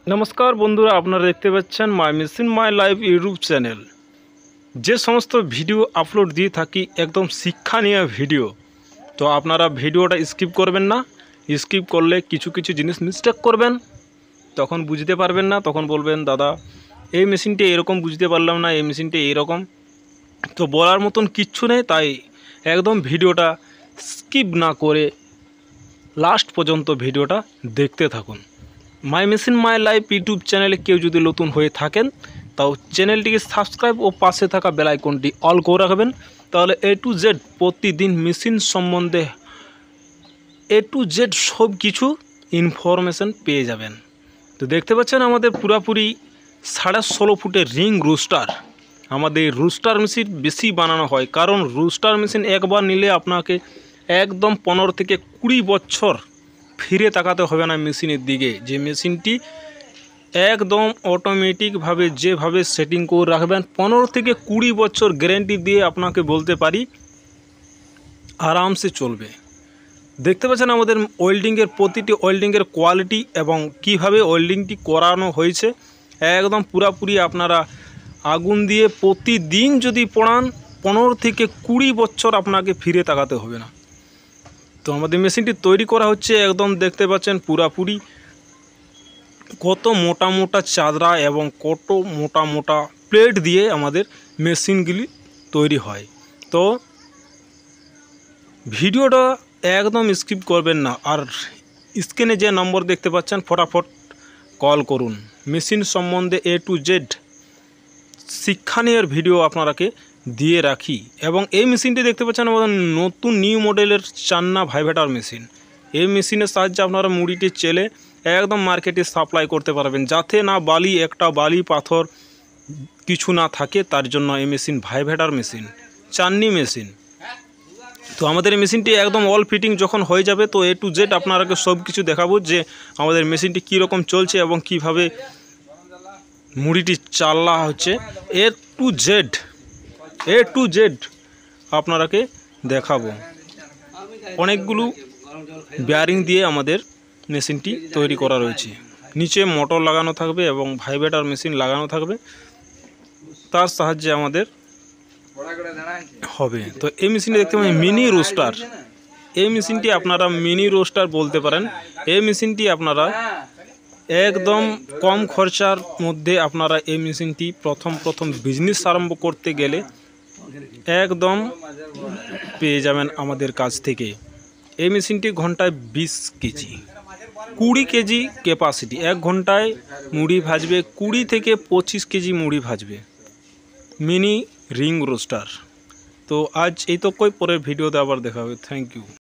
नमस्कार बंधुरा आपनारा देखते पाচ্ছেন my machine my life YouTube channel जे समस्त भिडियो आपलोड दिए थाकी एकदम शिक्षानीय भिडियो तो आपनारा भिडियोटा स्किप करबेन ना। स्किप करले किछु किछु जिनिस मिस्टेक करबेन तखन बुझते पारबेन ना, तखन बोलबेन दादा এই মেশিনটা এরকম বুঝতে পারলাম না, এই মেশিনটা এরকম। তো বলার মতন কিচ্ছু নেই, তাই একদম ভিডিওটা স্কিপ না করে লাস্ট পর্যন্ত ভিডিওটা দেখতে থাকুন। My machine my life YouTube চ্যানেলে কেউ যদি নতুন হয়ে থাকেন তাও চ্যানেলটিকে সাবস্ক্রাইব ও পাশে থাকা বেল আইকনটি অল করে রাখবেন, তাহলে এ টু জেড প্রতিদিন মেশিন সম্বন্ধে এ টু জেড সব কিছু ইনফরমেশন পেয়ে যাবেন। তো দেখতে পাচ্ছেন আমাদের পুরাপুরি 16.5 ফুটের রিং রুস্টার। আমাদের রুস্টার মেশিন বেশি বানানো হয়, কারণ রুস্টার মেশিন একবার নিলে আপনাকে একদম 15 থেকে 20 বছর ফিরে তাকাতে হবে না মেশিনের দিকে। যে মেশিনটি একদম অটোমেটিকভাবে যেভাবে সেটিং করে রাখবেন 15 থেকে 20 বছর গ্যারেন্টি দিয়ে আপনাকে বলতে পারি আরামসে চলবে। দেখতে পাচ্ছেন আমাদের ওয়েল্ডিংয়ের প্রতিটি ওয়েল্ডিংয়ের কোয়ালিটি এবং কিভাবে ওয়েল্ডিংটি করানো হয়েছে একদম পুরাপুরি। আপনারা আগুন দিয়ে প্রতিদিন যদি পড়ান 15 থেকে 20 বছর আপনাকে ফিরে তাকাতে হবে না। তো আমাদের মেশিনটি তৈরি করা হচ্ছে একদম দেখতে পাচ্ছেন পুরাপুরি কত মোটা মোটা চাদরা এবং কত মোটা মোটা প্লেট দিয়ে আমাদের মেশিনগুলি তৈরি হয়। তো ভিডিওটা একদম স্কিপ করবেন না, আর স্ক্রিনে যে নম্বর দেখতে পাচ্ছেন ফটাফট কল করুন। মেশিন সম্বন্ধে এ টু জেড শিক্ষানীয় ভিডিও আপনারাকে দিয়ে রাখি। এবং এই মেশিনটি দেখতে পাচ্ছেন আমাদের নতুন নিউ মডেলের চান্না ভাইব্রেটর মেশিন। এই মেশিনের সাহায্যে আপনারা মুড়িটি চেলে একদম মার্কেটে সাপ্লাই করতে পারবেন, যাতে না বালি একটা বালি পাথর কিছু না থাকে, তার জন্য এই machine vibrator machine, Channi machine. তো আমাদের এই মেশিনটি একদম অল ফিটিং যখন হয়ে যাবে তো এ টু জেড আপনারাকে সব কিছু দেখাবো যে আমাদের মেশিনটি কীরকম চলছে এবং কিভাবে মুড়িটি চালা হচ্ছে। এ টু জেড আপনারাকে দেখাবো। অনেকগুলো বেয়ারিং দিয়ে আমাদের মেশিনটি তৈরি করা রয়েছে। নিচে মোটর লাগানো থাকবে এবং ভাইব্রেটর মেশিন লাগানো থাকবে, তার সাহায্যে আমাদের হবে। তো এই মেশিনটি দেখতে পাবেন মিনি রোস্টার। এই মেশিনটি আপনারা মিনি রোস্টার বলতে পারেন। এই মেশিনটি আপনারা একদম কম খরচার মধ্যে আপনারা এই মেশিনটি প্রথম বিজনেস আরম্ভ করতে গেলে একদম পেয়ে যাবেন আমাদের কাছ থেকে। এই মেশিনটি ঘন্টায় 20 কেজি 20 কেজি ক্যাপাসিটি, 1 ঘন্টায় মুড়ি ভাজবে 20 থেকে 25 কেজি মুড়ি ভাজবে মিনি রিং রোস্টার। তো আজ এই তো পরের ভিডিওতে আবার দেখা হবে। Thank you.